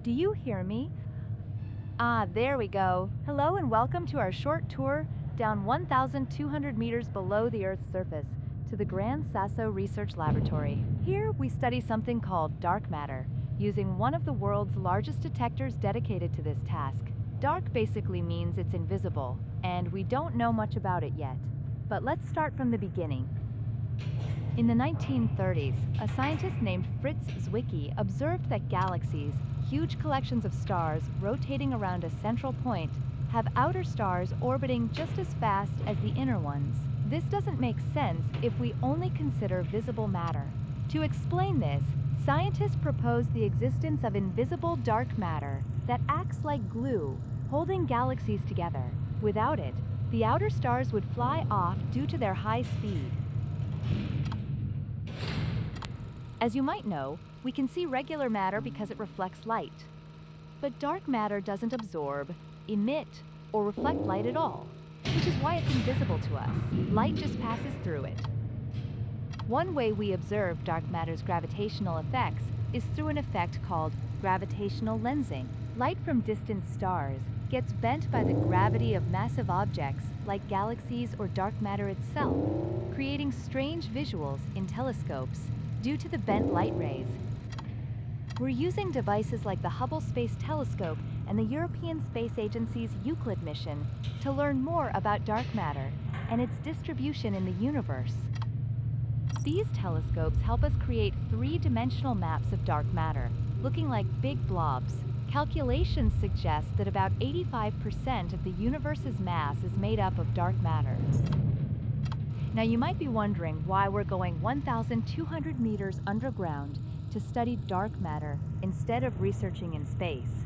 Do you hear me? Ah, there we go. Hello and welcome to our short tour down 1,200 meters below the Earth's surface to the Gran Sasso Research Laboratory. Here we study something called dark matter, using one of the world's largest detectors dedicated to this task. Dark basically means it's invisible, and we don't know much about it yet. But let's start from the beginning. In the 1930s, a scientist named Fritz Zwicky observed that galaxies, huge collections of stars rotating around a central point, have outer stars orbiting just as fast as the inner ones. This doesn't make sense if we only consider visible matter. To explain this, scientists proposed the existence of invisible dark matter that acts like glue, holding galaxies together. Without it, the outer stars would fly off due to their high speed. As you might know, we can see regular matter because it reflects light. But dark matter doesn't absorb, emit, or reflect light at all, which is why it's invisible to us. Light just passes through it. One way we observe dark matter's gravitational effects is through an effect called gravitational lensing. Light from distant stars gets bent by the gravity of massive objects like galaxies or dark matter itself, creating strange visuals in telescopes due to the bent light rays. We're using devices like the Hubble Space Telescope and the European Space Agency's Euclid mission to learn more about dark matter and its distribution in the universe. These telescopes help us create three-dimensional maps of dark matter, looking like big blobs. Calculations suggest that about 85% of the universe's mass is made up of dark matter. Now you might be wondering why we're going 1,200 meters underground to study dark matter instead of researching in space.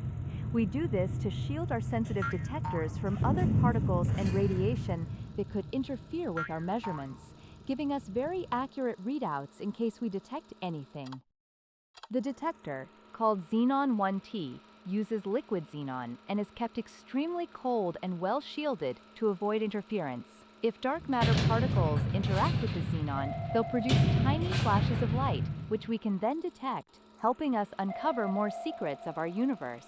We do this to shield our sensitive detectors from other particles and radiation that could interfere with our measurements, giving us very accurate readouts in case we detect anything. The detector, called Xenon 1T, uses liquid xenon and is kept extremely cold and well shielded to avoid interference. If dark matter particles interact with the xenon, they'll produce tiny flashes of light, which we can then detect, helping us uncover more secrets of our universe.